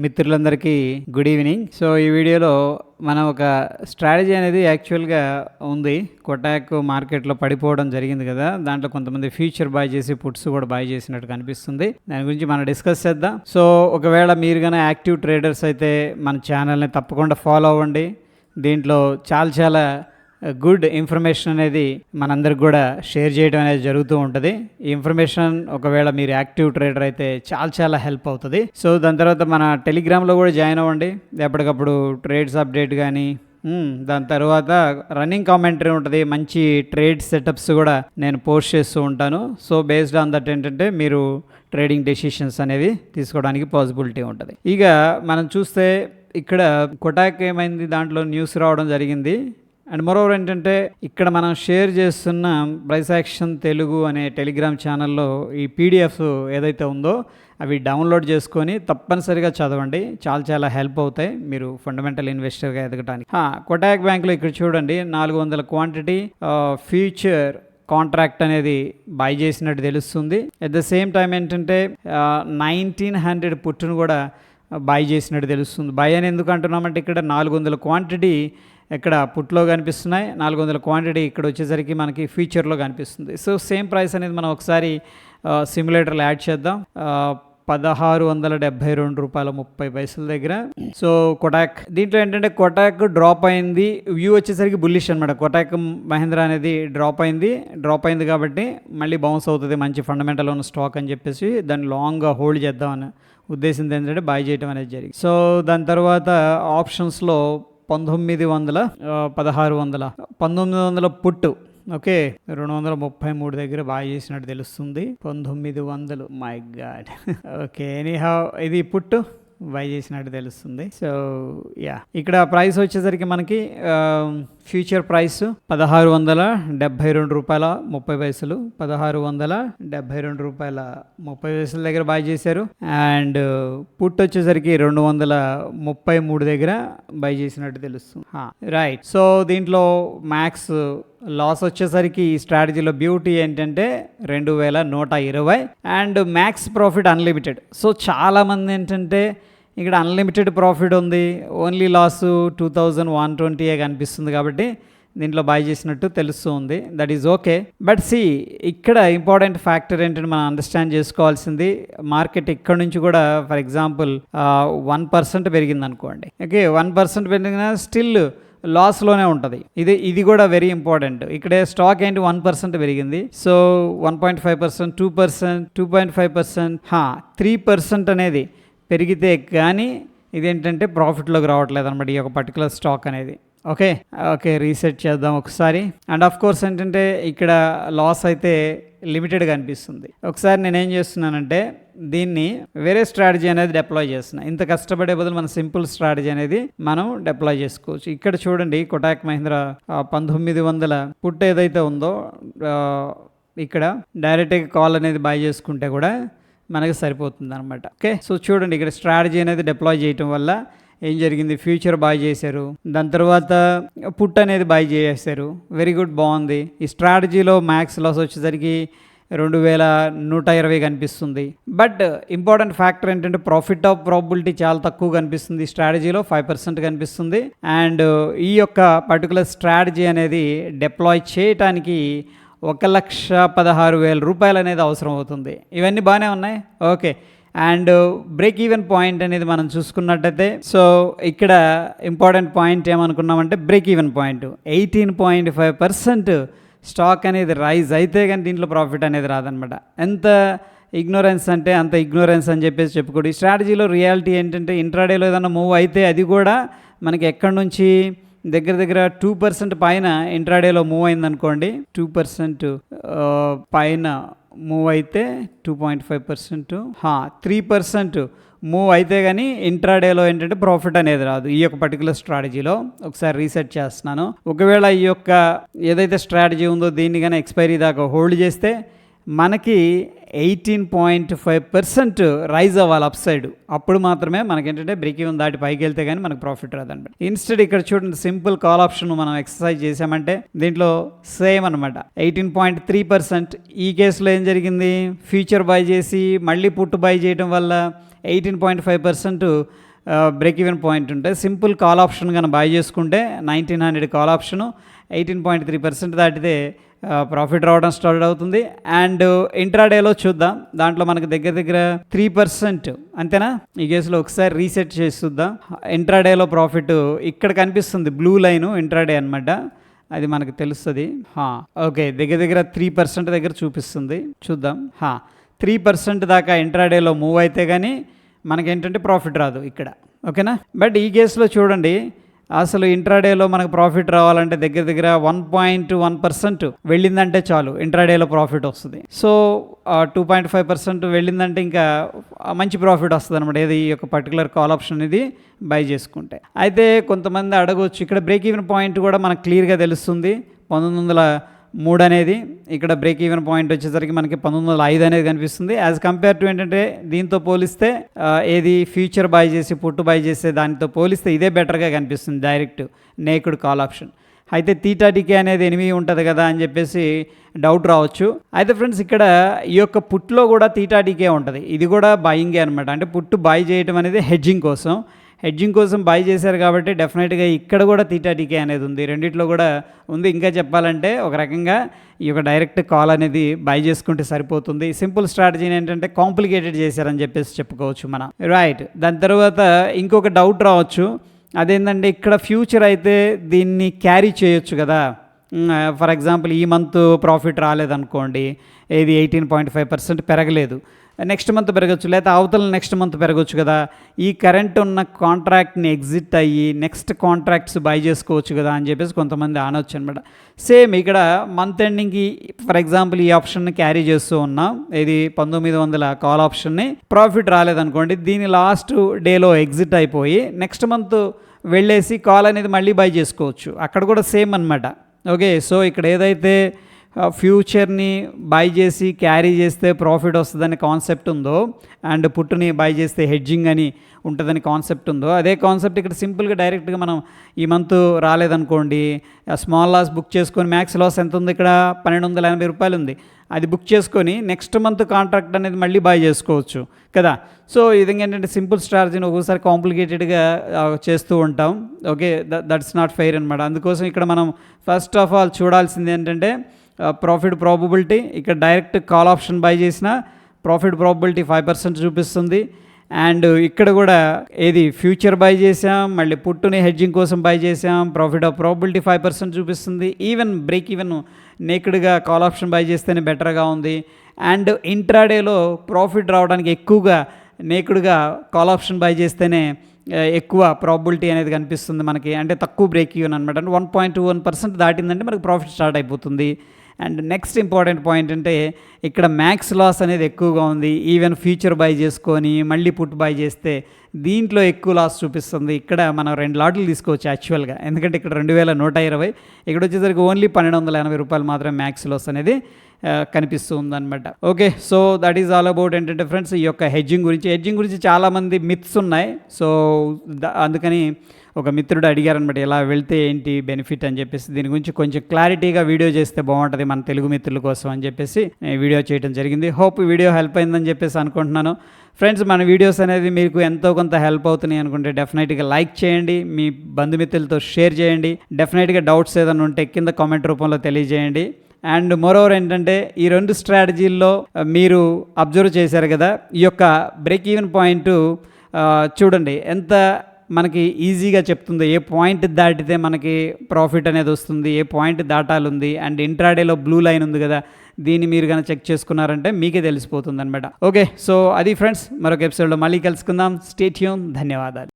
మిత్రులందరికీ good evening. So ఈ వీడియోలో మనం ఒక స్ట్రాటజీ అనేది యాక్చువల్గా ఉంది. కొటాక్ మార్కెట్లో పడిపోవడం జరిగింది కదా, దాంట్లో కొంతమంది ఫ్యూచర్ బై చేసి పుట్స్ కూడా బై చేసినట్టు కనిపిస్తుంది. దాని గురించి మనం డిస్కస్ చేద్దాం. సో ఒకవేళ మీరు కన్నా యాక్టివ్ ట్రేడర్స్ అయితే మన ఛానల్ని తప్పకుండా ఫాలో అవ్వండి. దీంట్లో చాలా గుడ్ ఇన్ఫర్మేషన్ అనేది మనందరికి కూడా షేర్ చేయడం అనేది జరుగుతూ ఉంటుంది. ఈ ఇన్ఫర్మేషన్ ఒకవేళ మీరు యాక్టివ్ ట్రేడర్ అయితే చాలా హెల్ప్ అవుతుంది. సో దాని తర్వాత మన టెలిగ్రామ్లో కూడా జాయిన్ అవ్వండి. ఎప్పటికప్పుడు ట్రేడ్స్ అప్డేట్ కానీ దాని తర్వాత రన్నింగ్ కామెంటరీ ఉంటుంది. మంచి ట్రేడ్ సెటప్స్ కూడా నేను పోస్ట్ చేస్తూ ఉంటాను. సో బేస్డ్ ఆన్ దట్ ఏంటంటే మీరు ట్రేడింగ్ డెసిషన్స్ అనేవి తీసుకోవడానికి పాసిబిలిటీ ఉంటుంది. ఇక మనం చూస్తే ఇక్కడ కొటాక్ ఏమైంది, దాంట్లో న్యూస్ రావడం జరిగింది. అండ్ మరోవర్ ఏంటంటే ఇక్కడ మనం షేర్ చేస్తున్న ప్రైస్ యాక్షన్ తెలుగు అనే టెలిగ్రామ్ ఛానల్లో ఈ పీడిఎఫ్ ఏదైతే ఉందో అవి డౌన్లోడ్ చేసుకొని తప్పనిసరిగా చదవండి. చాలా హెల్ప్ అవుతాయి మీరు ఫండమెంటల్ ఇన్వెస్టర్గా ఎదగడానికి. కొటాక్ బ్యాంక్లో ఇక్కడ చూడండి 400 క్వాంటిటీ ఫ్యూచర్ కాంట్రాక్ట్ అనేది బై చేసినట్టు తెలుస్తుంది. అట్ ద సేమ్ టైం ఏంటంటే 1900 పుట్టును కూడా బై చేసినట్టు తెలుస్తుంది. బై అని ఎందుకు అంటున్నామంటే ఇక్కడ 400 క్వాంటిటీ ఇక్కడ పుట్లో కనిపిస్తున్నాయి, 400 క్వాంటిటీ ఇక్కడ వచ్చేసరికి మనకి ఫ్యూచర్లో కనిపిస్తుంది. సో సేమ్ ప్రైస్ అనేది మనం ఒకసారి సిమ్యులేటర్లో యాడ్ చేద్దాం. 1672 రూపాయల 30 పైసల దగ్గర. సో కొటాక్ దీంట్లో ఏంటంటే కొటాక్ డ్రాప్ అయింది, వ్యూ వచ్చేసరికి బుల్లిష్ అనమాట. కొటాక్ మహీంద్రా అనేది డ్రాప్ అయింది కాబట్టి మళ్ళీ బౌన్స్ అవుతుంది, మంచి ఫండమెంటల్ ఉన్న స్టాక్ అని చెప్పేసి దాన్ని లాంగ్గా హోల్డ్ చేద్దామని ఉద్దేశం ఏంటంటే బై చేయడం అనేది జరిగింది. సో దాని తర్వాత ఆప్షన్స్లో 1900 పుట్టు ఓకే 233 దగ్గర బాగా చేసినట్టు తెలుస్తుంది. 1900 మై గాడ్ ఓకే ఎనీహౌ ఇది పుట్టు బై చేసినట్టు తెలుస్తుంది. సో ఇక్కడ ప్రైస్ వచ్చేసరికి మనకి ఫ్యూచర్ ప్రైస్ 1672 రూపాయల 30 పైసలు, 1672 రూపాయల 30 పైసల దగ్గర బై చేశారు. అండ్ పుట్ వచ్చేసరికి 233 దగ్గర బై చేసినట్టు తెలుస్తుంది. రైట్. సో దీంట్లో మ్యాక్స్ లాస్ వచ్చేసరికి ఈ స్ట్రాటజీలో బ్యూటీ ఏంటంటే 2120 and max profit unlimited. So చాలామంది ఏంటంటే ఇక్కడ అన్లిమిటెడ్ ప్రాఫిట్ ఉంది, ఓన్లీ లాస్ 2120 కనిపిస్తుంది కాబట్టి దీంట్లో బై చేసినట్టు తెలుస్తుంది. That is okay. But see ఇక్కడ ఇంపార్టెంట్ ఫ్యాక్టర్ ఏంటంటే మనం అండర్స్టాండ్ చేసుకోవాల్సింది, మార్కెట్ ఇక్కడ నుంచి కూడా ఫర్ ఎగ్జాంపుల్ 1% పెరిగింది అనుకోండి. ఓకే 1% పెరిగినా స్టిల్ లాస్లోనే ఉంటుంది. ఇది కూడా వెరీ ఇంపార్టెంట్. ఇక్కడే స్టాక్ ఏంటి 1% పెరిగింది. సో 1.5%, 2%, 2.5%, 3% అనేది పెరిగితే కానీ ఇదేంటంటే ప్రాఫిట్లోకి రావట్లేదు అనమాట ఈ యొక్క పర్టికులర్ స్టాక్ అనేది. ఓకే రీసెట్ చేద్దాం ఒకసారి. అండ్ ఆఫ్ కోర్స్ ఏంటంటే ఇక్కడ లాస్ అయితే లిమిటెడ్గా అనిపిస్తుంది. ఒకసారి నేనేం చేస్తున్నానంటే దీన్ని వేరే స్ట్రాటజీ అనేది డిప్లాయ్ చేస్తున్నాను. ఇంత కష్టపడే బదులు మన సింపుల్ స్ట్రాటజీ అనేది మనం డిప్లాయ్ చేసుకోవచ్చు. ఇక్కడ చూడండి కొటాక్ మహీంద్రా 1900 పుట్ ఏదైతే ఉందో ఇక్కడ డైరెక్ట్గా కాల్ అనేది బై చేసుకుంటే కూడా మనకి సరిపోతుంది అనమాట. ఓకే సో చూడండి ఇక్కడ స్ట్రాటజీ అనేది డిప్లాయ్ చేయటం వల్ల ఏం జరిగింది, ఫ్యూచర్ బై చేశారు, దాని తర్వాత పుట్ అనేది బై చేశారు. వెరీ గుడ్, బాగుంది. ఈ స్ట్రాటజీలో మ్యాక్స్ లాస్ వచ్చేసరికి 2120 కనిపిస్తుంది. బట్ ఇంపార్టెంట్ ఫ్యాక్టర్ ఏంటంటే ప్రాఫిట్ ఆఫ్ ప్రాబిలిటీ చాలా తక్కువ కనిపిస్తుంది. ఈ స్ట్రాటజీలో 5% కనిపిస్తుంది. అండ్ ఈ యొక్క పర్టికులర్ స్ట్రాటజీ అనేది డిప్లాయ్ చేయటానికి 1,16,000 రూపాయలు అనేది అవసరం అవుతుంది. ఇవన్నీ బాగానే ఉన్నాయి. Okay and break even point అనేది మనం చూసుకున్నట్టయితే సో ఇక్కడ ఇంపార్టెంట్ పాయింట్ ఏమనుకున్నామంటే బ్రేక్ ఈవెన్ పాయింట్ 18.5% స్టాక్ అనేది రైజ్ అయితే కానీ దీంట్లో ప్రాఫిట్ అనేది రాదనమాట. ఎంత ఇగ్నోరెన్స్ అంటే అంత ఇగ్నోరెన్స్ అని చెప్పేసి చెప్పుకోండి. ఈ స్ట్రాటజీలో రియాలిటీ ఏంటంటే ఇంట్రాడేలో ఏదైనా మూవ్ అయితే అది కూడా మనకి ఎక్కడి నుంచి దగ్గర 2% పైన ఇంట్రాడేలో మూవ్ అయిందనుకోండి, 2% పైన మూవ్ అయితే 2.5%, 3% మూవ్ అయితే కానీ ఇంట్రాడేలో ఏంటంటే ప్రాఫిట్ అనేది రాదు ఈ యొక్క పర్టికులర్ స్ట్రాటజీలో. ఒకసారి రీసెట్ చేస్తున్నాను. ఒకవేళ ఈ యొక్క ఏదైతే స్ట్రాటజీ ఉందో దీన్ని కానీ ఎక్స్పైరీ దాకా హోల్డ్ చేస్తే మనకి 18.5% రైజ్ అవ్వాలి అప్ సైడ్. అప్పుడు మాత్రమే మనకేంటంటే బ్రేక్ ఈవెన్ దాటి పైకి వెళ్తే కానీ మనకు ప్రాఫిట్ రాదండి. ఇన్స్టెడ్ ఇక్కడ చూడండి సింపుల్ కాల్ ఆప్షన్ మనం ఎక్సర్సైజ్ చేసామంటే దీంట్లో సేమ్ అనమాట 18.3%. ఈ కేసులో ఏం జరిగింది, ఫ్యూచర్ బై చేసి మళ్ళీ పుట్ బై చేయడం వల్ల 18.5% బ్రేక్ ఈవెన్ పాయింట్ ఉంటే సింపుల్ కాల్ ఆప్షన్ కనుక బై చేసుకుంటే 1900 కాల్ ఆప్షను 18.3% దాటితే ప్రాఫిట్ రావడం స్టార్ట్ అవుతుంది. అండ్ ఇంట్రాడేలో చూద్దాం, దాంట్లో మనకు దగ్గర దగ్గర 3% అంతేనా. ఈ కేసులో ఒకసారి రీసెట్ చేసి చూద్దాం. ఇంట్రాడేలో ప్రాఫిట్ ఇక్కడ కనిపిస్తుంది, బ్లూ లైను ఇంట్రాడే అనమాట, అది మనకు తెలుస్తుంది. ఓకే, దగ్గర దగ్గర 3% దగ్గర చూపిస్తుంది, చూద్దాం. 3% దాకా ఇంట్రాడేలో మూవ్ అయితే కానీ మనకేంటంటే ప్రాఫిట్ రాదు ఇక్కడ, ఓకేనా. బట్ ఈ కేసులో చూడండి, అసలు ఇంట్రాడేలో మనకు ప్రాఫిట్ రావాలంటే దగ్గర దగ్గర 1.1% వెళ్ళిందంటే చాలు ఇంట్రాడేలో ప్రాఫిట్ వస్తుంది. సో 2.5% వెళ్ళిందంటే ఇంకా మంచి ప్రాఫిట్ వస్తుంది అనమాట, ఏది ఈ యొక్క పర్టికులర్ కాల్ ఆప్షన్ ఇది బై చేసుకుంటే. అయితే కొంతమంది అడగవచ్చు, ఇక్కడ బ్రేక్ ఈవెన్ పాయింట్ కూడా మనకు క్లియర్గా తెలుస్తుంది, 1903 అనేది. ఇక్కడ బ్రేక్ ఈవెన్ పాయింట్ వచ్చేసరికి మనకి 1905 అనేది కనిపిస్తుంది. యాజ్ కంపేర్ టు ఏంటంటే దీంతో పోలిస్తే ఏది ఫ్యూచర్ బై చేసి పుట్టు బై చేసే దానితో పోలిస్తే ఇదే బెటర్గా కనిపిస్తుంది, డైరెక్ట్ నేకుడ్ కాల్ ఆప్షన్. అయితే థీటాటికే అనేది 8 ఉంటుంది కదా అని చెప్పేసి డౌట్ రావచ్చు. అయితే ఫ్రెండ్స్, ఇక్కడ ఈ యొక్క పుట్లో కూడా థీటాటికే ఉంటుంది, ఇది కూడా బయింగే అనమాట. అంటే పుట్టు బై చేయడం అనేది హెడ్జింగ్ కోసం బై చేశారు కాబట్టి డెఫినెట్గా ఇక్కడ కూడా థీటాటికే అనేది ఉంది, రెండిట్లో కూడా ఉంది. ఇంకా చెప్పాలంటే ఒక రకంగా ఈ యొక్క డైరెక్ట్ కాల్ అనేది బై చేసుకుంటే సరిపోతుంది. సింపుల్ స్ట్రాటజీని ఏంటంటే కాంప్లికేటెడ్ చేశారని చెప్పేసి చెప్పుకోవచ్చు మనం, రైట్. దాని తర్వాత ఇంకొక డౌట్ రావచ్చు, అదేంటంటే ఇక్కడ ఫ్యూచర్ అయితే దీన్ని క్యారీ చేయొచ్చు కదా. ఫర్ ఎగ్జాంపుల్ ఈ మంత్ ప్రాఫిట్ రాలేదనుకోండి, ఏది 18.5% పెరగలేదు, నెక్స్ట్ మంత్ పెరగచ్చు, లేదా అవతల నెక్స్ట్ మంత్ పెరగచ్చు కదా. ఈ కరెంట్ ఉన్న కాంట్రాక్ట్ని ఎగ్జిట్ అయ్యి నెక్స్ట్ కాంట్రాక్ట్స్ బై చేసుకోవచ్చు కదా అని చెప్పేసి కొంతమంది అనవచ్చు అనమాట. సేమ్ ఇక్కడ మంత్ ఎండింగ్కి ఫర్ ఎగ్జాంపుల్ ఈ ఆప్షన్ని క్యారీ చేస్తూ ఉన్నాం, ఇది 1900 కాల్ ఆప్షన్ని, ప్రాఫిట్ రాలేదనుకోండి, దీని లాస్ట్ డేలో ఎగ్జిట్ అయిపోయి నెక్స్ట్ మంత్ వెళ్ళేసి కాల్ అనేది మళ్ళీ బై చేసుకోవచ్చు, అక్కడ కూడా సేమ్ అనమాట. ఓకే, సో ఇక్కడ ఏదైతే ఫ్యూచర్ని బై చేసి క్యారీ చేస్తే ప్రాఫిట్ వస్తుందని కాన్సెప్ట్ ఉందో, అండ్ పుట్టుని బై చేస్తే హెడ్జింగ్ అని ఉంటుందని కాన్సెప్ట్ ఉందో, అదే కాన్సెప్ట్ ఇక్కడ సింపుల్గా డైరెక్ట్గా మనం ఈ మంత్ రాలేదనుకోండి, స్మాల్ లాస్ బుక్ చేసుకొని, మ్యాక్స్ లాస్ ఎంత ఉంది ఇక్కడ 1280 రూపాయలు ఉంది, అది బుక్ చేసుకొని నెక్స్ట్ మంత్ కాంట్రాక్ట్ అనేది మళ్ళీ బై చేసుకోవచ్చు కదా. సో ఈ విధంగా ఏంటంటే సింపుల్ స్ట్రాటజీని ఒక్కోసారి కాంప్లికేటెడ్గా చేస్తూ ఉంటాం. ఓకే, దట్స్ నాట్ ఫెయిర్ అనమాట. అందుకోసం ఇక్కడ మనం ఫస్ట్ ఆఫ్ ఆల్ చూడాల్సింది ఏంటంటే ప్రాఫిట్ ప్రాబబిలిటీ. ఇక్కడ డైరెక్ట్ కాల్ ఆప్షన్ బై చేసిన ప్రాఫిట్ ప్రాబబిలిటీ 5% చూపిస్తుంది. అండ్ ఇక్కడ కూడా ఏది ఫ్యూచర్ బై చేసాం, మళ్ళీ పుట్టుని హెడ్జింగ్ కోసం బై చేసాం, ప్రాఫిట్ ఆఫ్ ప్రాబబిలిటీ 5% చూపిస్తుంది. ఈవెన్ బ్రేక్ ఈవెన్ నేక్డ్గా కాల్ ఆప్షన్ బై చేస్తేనే బెటర్గా ఉంది. అండ్ ఇంట్రాడేలో ప్రాఫిట్ రావడానికి ఎక్కువగా నేక్డ్గా కాల్ ఆప్షన్ బై చేస్తేనే ఎక్కువ ప్రాబిలిటీ అనేది కనిపిస్తుంది మనకి, అంటే తక్కువ బ్రేక్ ఈవెన్ అనమాట. అంటే 1.21% దాటిందంటే మనకు ప్రాఫిట్ స్టార్ట్ అయిపోతుంది. అండ్ నెక్స్ట్ ఇంపార్టెంట్ పాయింట్ అంటే ఇక్కడ మ్యాక్స్ లాస్ అనేది ఎక్కువగా ఉంది. ఈవెన్ ఫ్యూచర్ బై చేసుకొని మళ్ళీ పుట్ బై చేస్తే దీంట్లో ఎక్కువ లాస్ చూపిస్తుంది. ఇక్కడ మనం 2 లాట్లు తీసుకోవచ్చు యాక్చువల్గా, ఎందుకంటే ఇక్కడ 2120, ఇక్కడ వచ్చేసరికి ఓన్లీ 1280 రూపాయలు మాత్రమే మ్యాక్స్ లాస్ అనేది కనిపిస్తూ ఉందన్నమాట. Okay, so that is all about ఏంటంటే ఫ్రెండ్స్ ఈ యొక్క హెడ్జింగ్ గురించి చాలామంది మిత్స్ ఉన్నాయి. సో అందుకని ఒక మిత్రుడు అడిగారనమాట, ఎలా వెళ్తే ఏంటి బెనిఫిట్ అని చెప్పేసి, దీని గురించి కొంచెం క్లారిటీగా వీడియో చేస్తే బాగుంటుంది మన తెలుగు మిత్రుల కోసం అని చెప్పేసి వీడియో చేయడం జరిగింది. హోప్ వీడియో హెల్ప్ అయిందని చెప్పేసి అనుకుంటున్నాను. ఫ్రెండ్స్, మన వీడియోస్ అనేది మీకు ఎంతో కొంత హెల్ప్ అవుతున్నాయి అనుకుంటే డెఫినెట్గా లైక్ చేయండి, మీ బంధుమిత్రులతో షేర్ చేయండి. డెఫినెట్గా డౌట్స్ ఏదైనా ఉంటే కింద కామెంట్ రూపంలో తెలియజేయండి. అండ్ మోరోవర్ ఏంటంటే ఈ 2 స్ట్రాటజీల్లో మీరు అబ్జర్వ్ చేశారు కదా, ఈ యొక్క బ్రేక్ ఈవెన్ పాయింట్ చూడండి ఎంత మనకి ఈజీగా చెప్తుంది, ఏ పాయింట్ దాటితే మనకి ప్రాఫిట్ అనేది వస్తుంది, ఏ పాయింట్ దాటాలుంది. అండ్ ఇంట్రాడేలో బ్లూ లైన్ ఉంది కదా, దీన్ని మీరు కనుక చెక్ చేసుకున్నారంటే మీకే తెలిసిపోతుంది అనమాట. ఓకే, సో అది ఫ్రెండ్స్, మరొక ఎపిసోడ్లో మళ్ళీ కలుసుకుందాం. Stay tune. ధన్యవాదాలు.